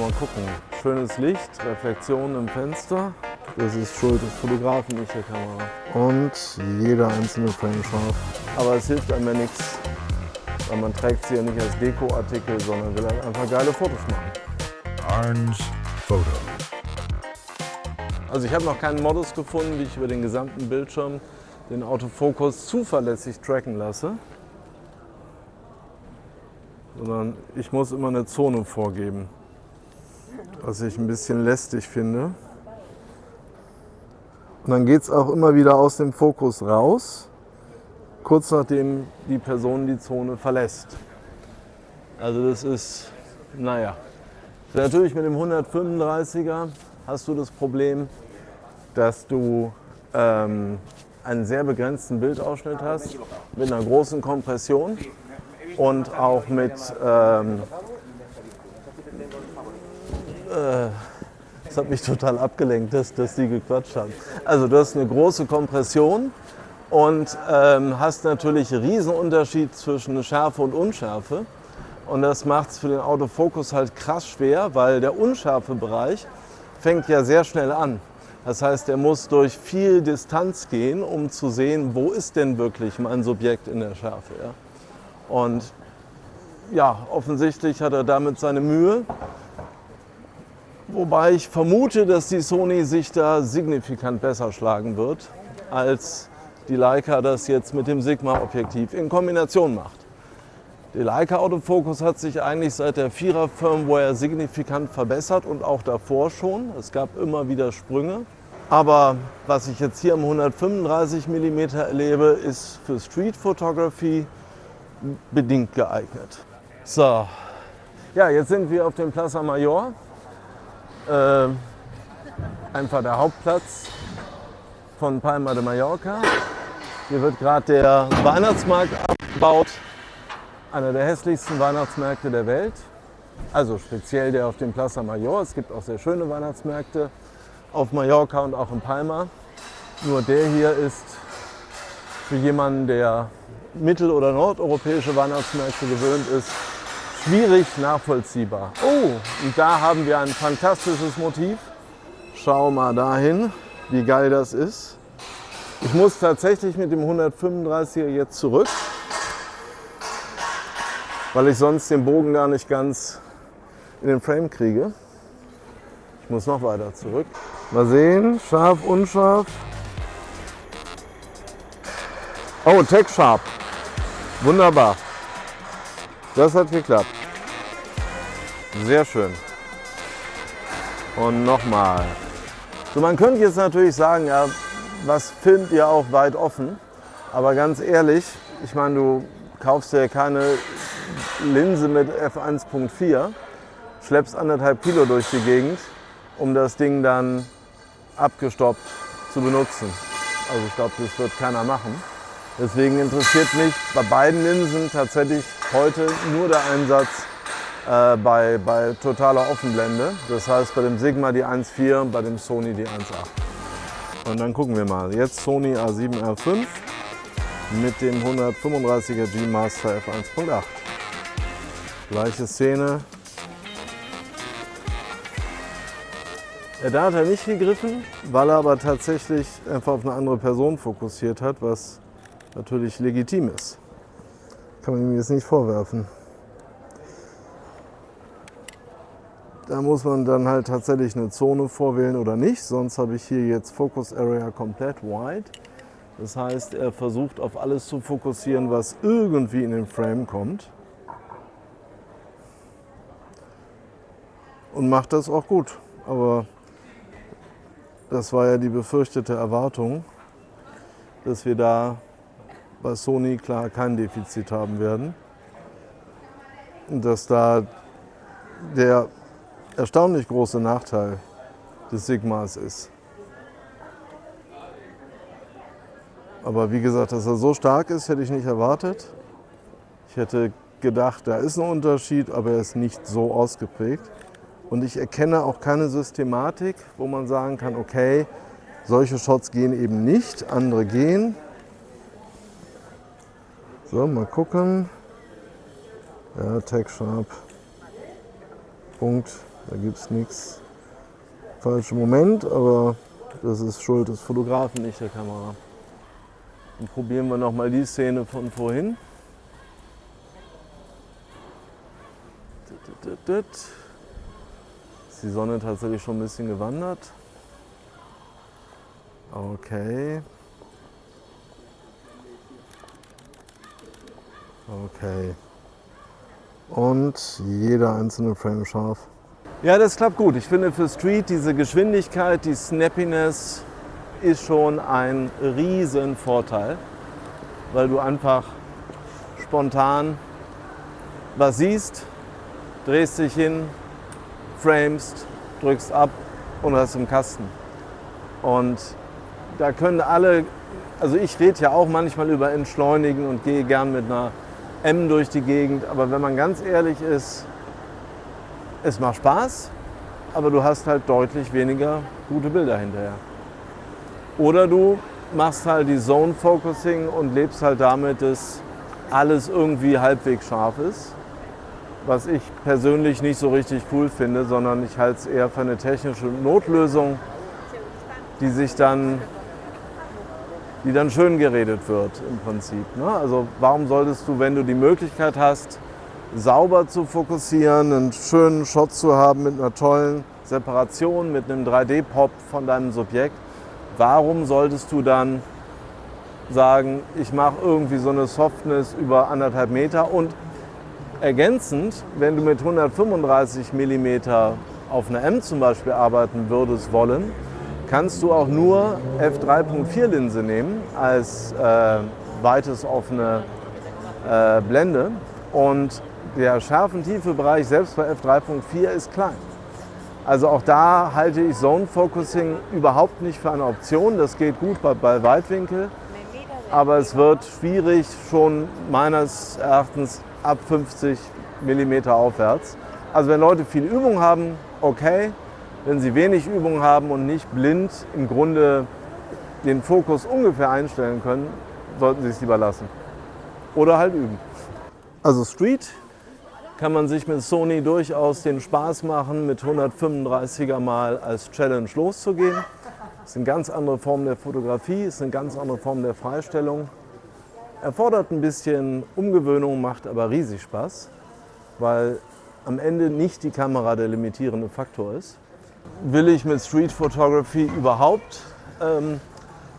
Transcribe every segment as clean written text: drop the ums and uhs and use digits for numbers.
mal gucken. Schönes Licht, Reflexion im Fenster. Das ist Schuld des Fotografen, nicht der Kamera. Und jeder einzelne Frame scharf. Aber es hilft einem ja nichts, weil man trägt sie ja nicht als Dekoartikel, sondern will halt einfach geile Fotos machen. Arn's Photo. Also ich habe noch keinen Modus gefunden, wie ich über den gesamten Bildschirm den Autofokus zuverlässig tracken lasse. Sondern ich muss immer eine Zone vorgeben, was ich ein bisschen lästig finde. Und dann geht es auch immer wieder aus dem Fokus raus, kurz nachdem die Person die Zone verlässt. Also das ist, naja. Natürlich mit dem 135er hast du das Problem, dass du einen sehr begrenzten Bildausschnitt hast, mit einer großen Kompression. Und auch mit, das hat mich total abgelenkt, dass die gequatscht haben. Also du hast eine große Kompression und hast natürlich einen Riesenunterschied zwischen Schärfe und Unschärfe. Und das macht es für den Autofokus halt krass schwer, weil der unscharfe Bereich fängt ja sehr schnell an. Das heißt, er muss durch viel Distanz gehen, um zu sehen, wo ist denn wirklich mein Subjekt in der Schärfe. Ja? Und ja, offensichtlich hat er damit seine Mühe. Wobei ich vermute, dass die Sony sich da signifikant besser schlagen wird, als die Leica das jetzt mit dem Sigma-Objektiv in Kombination macht. Der Leica Autofokus hat sich eigentlich seit der 4er Firmware signifikant verbessert und auch davor schon. Es gab immer wieder Sprünge. Aber was ich jetzt hier im 135 mm erlebe, ist für Street Photography bedingt geeignet. So, ja, jetzt sind wir auf dem Plaza Mayor. Einfach der Hauptplatz von Palma de Mallorca. Hier wird gerade der Weihnachtsmarkt abgebaut. Einer der hässlichsten Weihnachtsmärkte der Welt. Also speziell der auf dem Plaza Mayor. Es gibt auch sehr schöne Weihnachtsmärkte auf Mallorca und auch in Palma. Nur der hier ist für jemanden, der mittel- oder nordeuropäische Weihnachtsmärkte gewöhnt ist, schwierig nachvollziehbar. Oh, und da haben wir ein fantastisches Motiv. Schau mal dahin, wie geil das ist. Ich muss tatsächlich mit dem 135er jetzt zurück, weil ich sonst den Bogen gar nicht ganz in den Frame kriege. Ich muss noch weiter zurück. Mal sehen, scharf, unscharf. Oh, Tech Sharp. Wunderbar. Das hat geklappt. Sehr schön. Und nochmal. So, man könnte jetzt natürlich sagen, ja, was filmt ihr auch weit offen? Aber ganz ehrlich, ich meine, du kaufst ja keine Linse mit f1.4, schleppst 1,5 Kilo durch die Gegend, um das Ding dann abgestoppt zu benutzen. Also ich glaube, das wird keiner machen. Deswegen interessiert mich bei beiden Linsen tatsächlich heute nur der Einsatz bei totaler Offenblende. Das heißt bei dem Sigma die 1.4 und bei dem Sony die 1.8. Und dann gucken wir mal. Jetzt Sony A7R5 mit dem 135er G Master f1.8. Gleiche Szene. Ja, da hat er nicht gegriffen, weil er aber tatsächlich einfach auf eine andere Person fokussiert hat, was natürlich legitim ist. Kann man ihm jetzt nicht vorwerfen. Da muss man dann halt tatsächlich eine Zone vorwählen oder nicht, sonst habe ich hier jetzt Focus Area komplett wide. Das heißt, er versucht auf alles zu fokussieren, was irgendwie in den Frame kommt. Und macht das auch gut. Aber das war ja die befürchtete Erwartung, dass wir da bei Sony klar kein Defizit haben werden. Und dass da der erstaunlich große Nachteil des Sigmas ist. Aber wie gesagt, dass er so stark ist, hätte ich nicht erwartet. Ich hätte gedacht, da ist ein Unterschied, aber er ist nicht so ausgeprägt. Und ich erkenne auch keine Systematik, wo man sagen kann, okay, solche Shots gehen eben nicht, andere gehen. So, mal gucken. Ja, Tech Sharp. Punkt Da gibt es nichts. Falscher Moment, aber das ist Schuld des Fotografen, nicht der Kamera. Dann probieren wir nochmal die Szene von vorhin. Ist die Sonne tatsächlich schon ein bisschen gewandert? Okay. Okay. Und jeder einzelne Frame scharf. Ja, das klappt gut. Ich finde für Street diese Geschwindigkeit, die Snappiness ist schon ein riesen Vorteil, weil du einfach spontan was siehst, drehst dich hin, framest, drückst ab und hast im Kasten. Und da können alle, also ich rede ja auch manchmal über Entschleunigen und gehe gern mit einer M durch die Gegend, aber wenn man ganz ehrlich ist, es macht Spaß, aber du hast halt deutlich weniger gute Bilder hinterher. Oder du machst halt die Zone Focusing und lebst halt damit, dass alles irgendwie halbwegs scharf ist, was ich persönlich nicht so richtig cool finde, sondern ich halte es eher für eine technische Notlösung, die dann schön geredet wird im Prinzip. Ne? Also warum solltest du, wenn du die Möglichkeit hast, sauber zu fokussieren, einen schönen Shot zu haben mit einer tollen Separation, mit einem 3D-Pop von deinem Subjekt, warum solltest du dann sagen, ich mache irgendwie so eine Softness über 1,5 Meter und ergänzend, wenn du mit 135 mm auf einer M zum Beispiel arbeiten würdest wollen, kannst du auch nur f3.4 Linse nehmen als weites offene Blende und der Schärfentiefe-Bereich selbst bei f3.4 ist klein. Also auch da halte ich Zone Focusing überhaupt nicht für eine Option. Das geht gut bei Weitwinkel, aber es wird schwierig schon meines Erachtens ab 50 mm aufwärts. Also wenn Leute viel Übung haben, okay. Wenn sie wenig Übung haben und nicht blind im Grunde den Fokus ungefähr einstellen können, sollten sie es lieber lassen. Oder halt üben. Also Street kann man sich mit Sony durchaus den Spaß machen, mit 135er mal als Challenge loszugehen. Das ist eine ganz andere Form der Fotografie, ist eine ganz andere Form der Freistellung. Erfordert ein bisschen Umgewöhnung, macht aber riesig Spaß, weil am Ende nicht die Kamera der limitierende Faktor ist. Will ich mit Street Photography überhaupt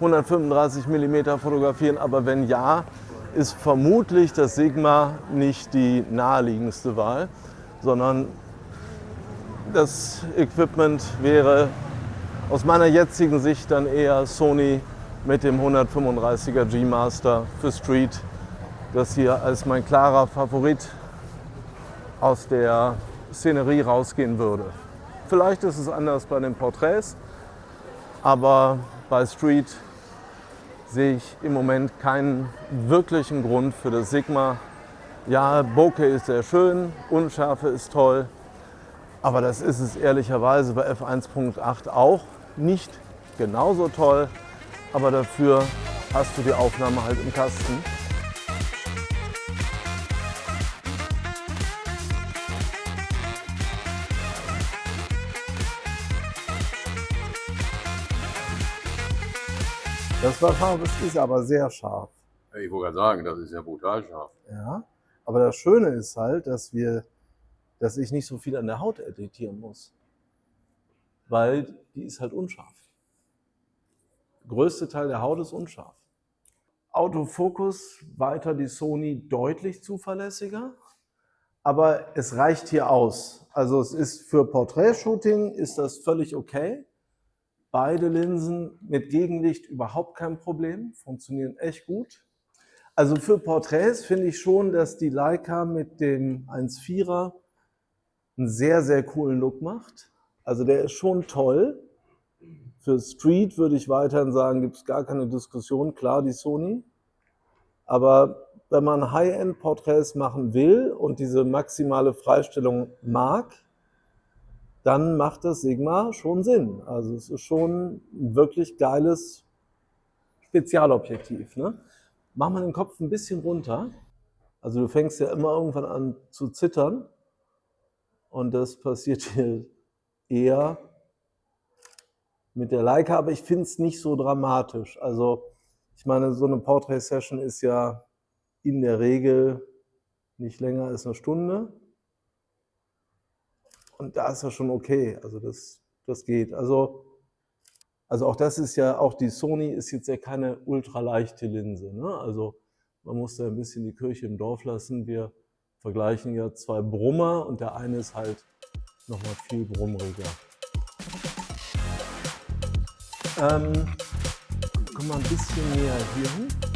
135 mm fotografieren, aber wenn ja, ist vermutlich das Sigma nicht die naheliegendste Wahl, sondern das Equipment wäre aus meiner jetzigen Sicht dann eher Sony mit dem 135er G Master für Street, das hier als mein klarer Favorit aus der Szenerie rausgehen würde. Vielleicht ist es anders bei den Porträts, aber bei Street sehe ich im Moment keinen wirklichen Grund für das Sigma. Ja, Bokeh ist sehr schön, Unschärfe ist toll, aber das ist es ehrlicherweise bei f1.8 auch nicht genauso toll, aber dafür hast du die Aufnahme halt im Kasten. Das war scharf, es ist aber sehr scharf. Ich wollte gerade sagen, das ist ja brutal scharf. Ja, aber das Schöne ist halt, dass ich nicht so viel an der Haut editieren muss. Weil die ist halt unscharf. Der größte Teil der Haut ist unscharf. Autofokus weiter die Sony deutlich zuverlässiger, aber es reicht hier aus. Also es ist für Porträtshooting ist das völlig okay. Beide Linsen mit Gegenlicht überhaupt kein Problem, funktionieren echt gut. Also für Porträts finde ich schon, dass die Leica mit dem 1.4er einen sehr, sehr coolen Look macht. Also der ist schon toll. Für Street würde ich weiterhin sagen, gibt es gar keine Diskussion. Klar, die Sony. Aber wenn man High-End-Porträts machen will und diese maximale Freistellung mag, dann macht das Sigma schon Sinn. Also es ist schon ein wirklich geiles Spezialobjektiv. Ne? Mach mal den Kopf ein bisschen runter. Also du fängst ja immer irgendwann an zu zittern. Und das passiert hier eher mit der Leica, aber ich finde es nicht so dramatisch. Also ich meine, so eine Portrait-Session ist ja in der Regel nicht länger als eine Stunde. Und da ist ja schon okay, also das geht. Also auch das ist ja, auch die Sony ist jetzt ja keine ultraleichte Linse. Ne? Also man muss da ein bisschen die Kirche im Dorf lassen. Wir vergleichen ja zwei Brummer und der eine ist halt nochmal viel brummriger. Komm mal ein bisschen näher hier hin.